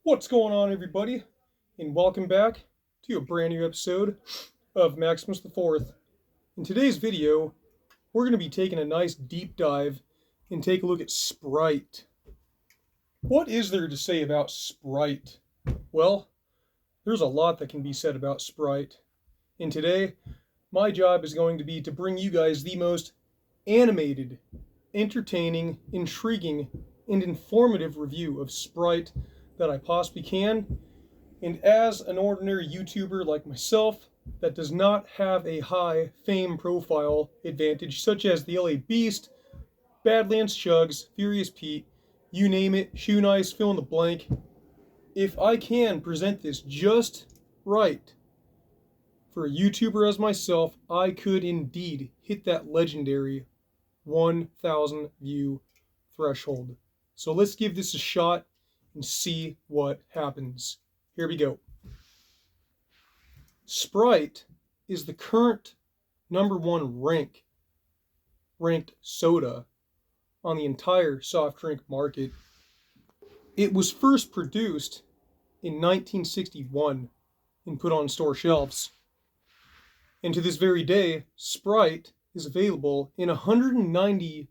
What's going on, everybody? And welcome back to a brand new episode of Maximus the Fourth. In today's video, we're going to be taking a nice deep dive and take a look at Sprite. What is there to say about Sprite? Well, there's a lot that can be said about Sprite. And today, my job is going to be to bring you guys the most animated, entertaining, intriguing, and informative review of Sprite that I possibly can. And as an ordinary YouTuber like myself that does not have a high fame profile advantage, such as the LA Beast, Badlands Chugs, Furious Pete, you name it, Shoe Nice, fill in the blank, if I can present this just right for a YouTuber as myself, I could indeed hit that legendary 1,000 view threshold. So let's give this a shot and see what happens. Here we go. Sprite is the current number one ranked soda on the entire soft drink market. It was first produced in 1961 and put on store shelves. And to this very day, Sprite is available in 190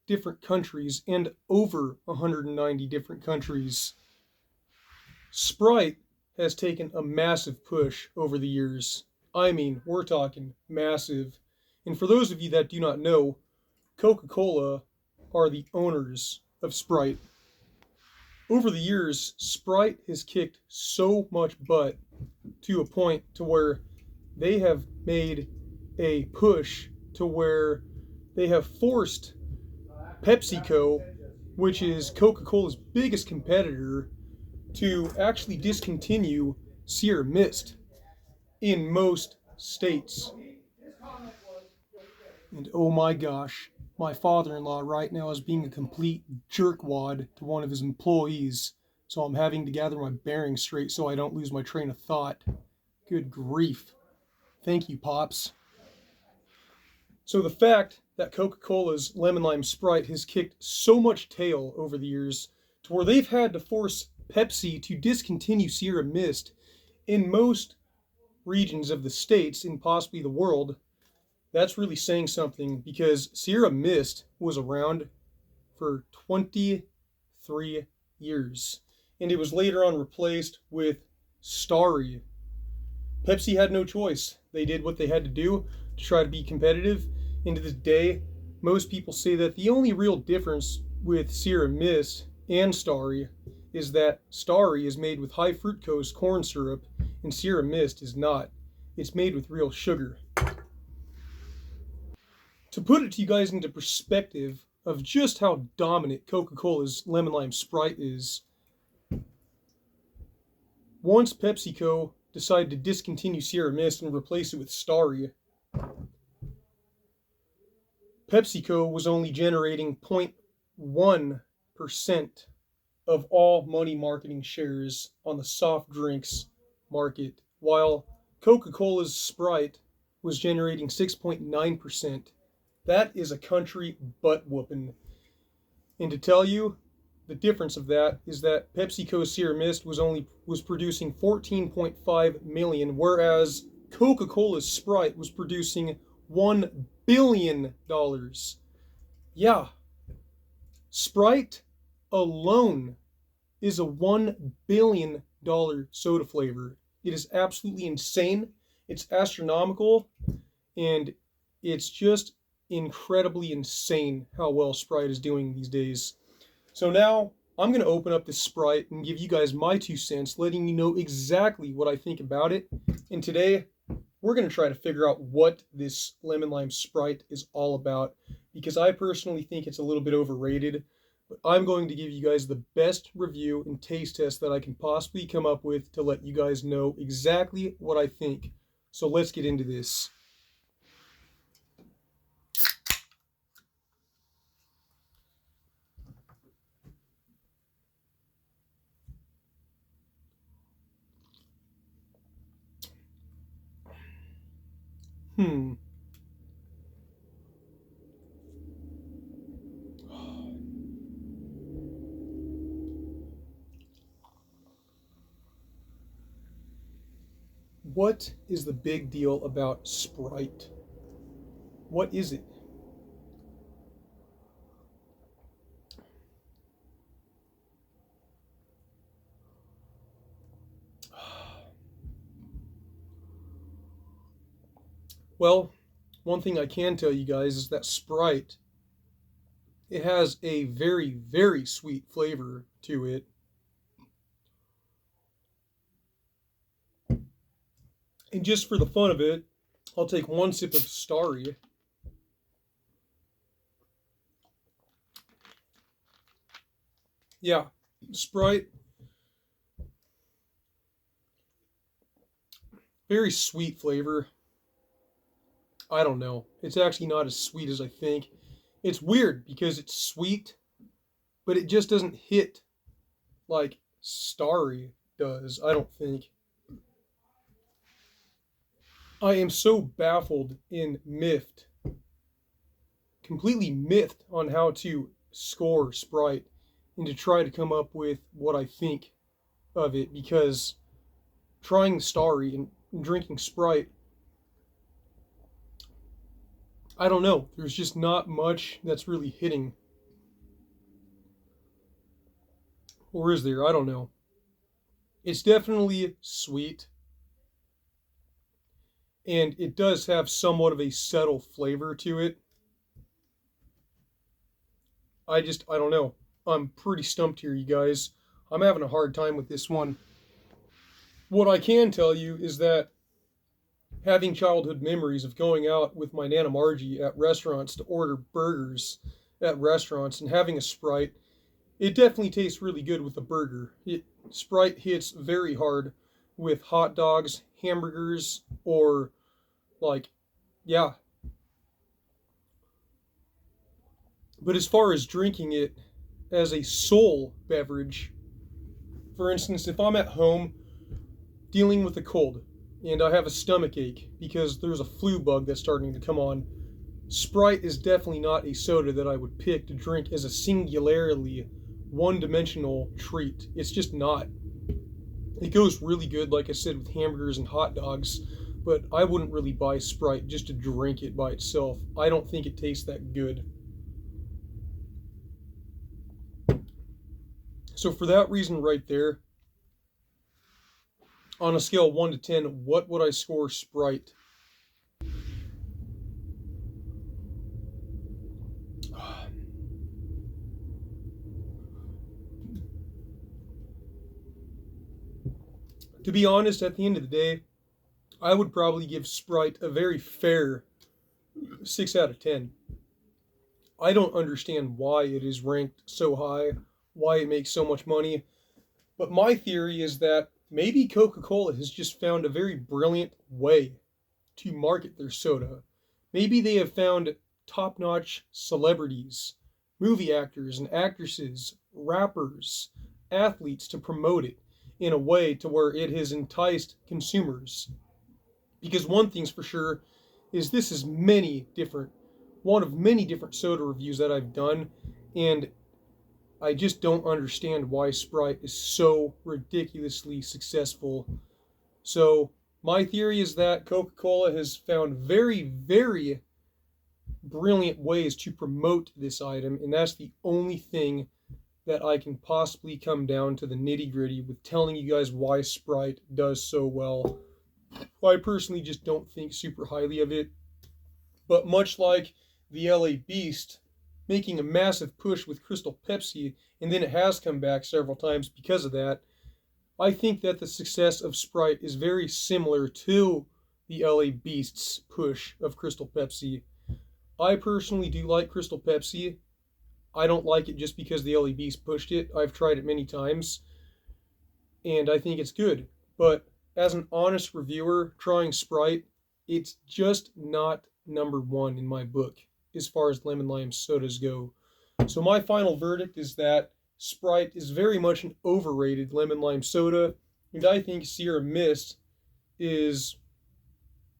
different countries and over 190 different countries. Sprite has taken a massive push over the years. I mean, we're talking massive. And for those of you that do not know, Coca-Cola are the owners of Sprite. Over the years, Sprite has kicked so much butt to a point to where they have made a push to where they have forced PepsiCo, which is Coca-Cola's biggest competitor, to actually discontinue Sierra Mist in most states. And oh my gosh, my father-in-law right now is being a complete jerkwad to one of his employees, so I'm having to gather my bearings straight so I don't lose my train of thought. Good grief. Thank you, Pops. So the fact that Coca-Cola's Lemon Lime Sprite has kicked so much tail over the years to where they've had to force Pepsi to discontinue Sierra Mist in most regions of the states and possibly the world, that's really saying something, because Sierra Mist was around for 23 years and it was later on replaced with Starry. Pepsi had no choice. They did what they had to do to try to be competitive. And to this day, most people say that the only real difference with Sierra Mist and Starry is that Starry is made with high fructose corn syrup and Sierra Mist is not. It's made with real sugar. To put it to you guys into perspective of just how dominant Coca-Cola's Lemon Lime Sprite is, once PepsiCo decided to discontinue Sierra Mist and replace it with Starry, PepsiCo was only generating 0.1% of all money marketing shares on the soft drinks market, while Coca-Cola's Sprite was generating 6.9%. That is a country butt whooping. And to tell you, the difference of that is that PepsiCo's Sierra Mist was producing 14.5 million, whereas Coca-Cola's Sprite was producing $1 billion. Yeah. Sprite alone is a $1 billion soda flavor. It is absolutely insane. It's astronomical. And it's just incredibly insane how well Sprite is doing these days. So now I'm going to open up this Sprite and give you guys my 2 cents, letting you know exactly what I think about it. And today, we're going to try to figure out what this Lemon Lime Sprite is all about, because I personally think it's a little bit overrated. But I'm going to give you guys the best review and taste test that I can possibly come up with to let you guys know exactly what I think. So let's get into this. Hmm. What is the big deal about Sprite? What is it? Well, one thing I can tell you guys is that Sprite, it has a very, very sweet flavor to it. And just for the fun of it, I'll take one sip of Starry. Yeah, Sprite, very sweet flavor. I don't know. It's actually not as sweet as I think. It's weird because it's sweet, but it just doesn't hit like Starry does, I don't think. I am so baffled and miffed, completely miffed on how to score Sprite and to try to come up with what I think of it because trying Starry and drinking Sprite, I don't know. There's just not much that's really hitting. Or is there? I don't know. It's definitely sweet, and it does have somewhat of a subtle flavor to it. I don't know. I'm pretty stumped here, you guys. I'm having a hard time with this one. What I can tell you is that having childhood memories of going out with my Nana Margie at restaurants to order burgers at restaurants and having a Sprite, it definitely tastes really good with a burger. Sprite hits very hard with hot dogs, hamburgers, or like, yeah. But as far as drinking it as a sole beverage, for instance, if I'm at home dealing with a cold and I have a stomach ache because there's a flu bug that's starting to come on, Sprite is definitely not a soda that I would pick to drink as a singularly one dimensional treat. It's just not. It goes really good, like I said, with hamburgers and hot dogs, but I wouldn't really buy Sprite just to drink it by itself. I don't think it tastes that good. So, for that reason, right there, on a scale of 1 to 10, what would I score Sprite? To be honest, at the end of the day, I would probably give Sprite a very fair 6 out of 10. I don't understand why it is ranked so high, why it makes so much money, but my theory is that maybe Coca Cola has just found a very brilliant way to market their soda. Maybe they have found top notch celebrities, movie actors and actresses, rappers, athletes to promote it in a way to where it has enticed consumers. Because one thing's for sure is this is one of many different soda reviews that I've done, and I just don't understand why Sprite is so ridiculously successful. So, my theory is that Coca Cola has found very, very brilliant ways to promote this item, and that's the only thing that I can possibly come down to the nitty gritty with telling you guys why Sprite does so well. I personally just don't think super highly of it, but much like the LA Beast making a massive push with Crystal Pepsi, and then it has come back several times because of that, I think that the success of Sprite is very similar to the LA Beast's push of Crystal Pepsi. I personally do like Crystal Pepsi. I don't like it just because the LA Beast pushed it. I've tried it many times, and I think it's good. But as an honest reviewer trying Sprite, it's just not number one in my book as far as lemon lime sodas go. So my final verdict is that Sprite is very much an overrated lemon lime soda, and I think Sierra Mist is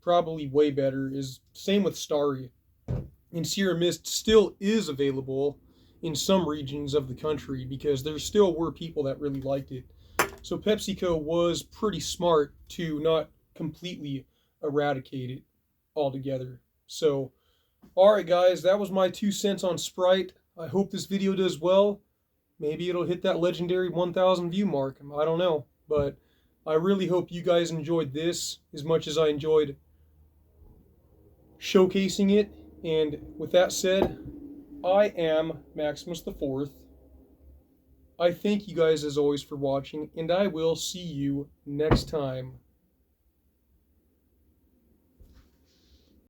probably way better. Is same with Starry. And Sierra Mist still is available in some regions of the country because there still were people that really liked it. So PepsiCo was pretty smart to not completely eradicate it altogether. So, alright guys, that was my 2 cents on Sprite. I hope this video does well. Maybe it'll hit that legendary 1,000 view mark. I don't know. But I really hope you guys enjoyed this as much as I enjoyed showcasing it. And with that said, I am Maximus the Fourth. I thank you guys as always for watching, and I will see you next time.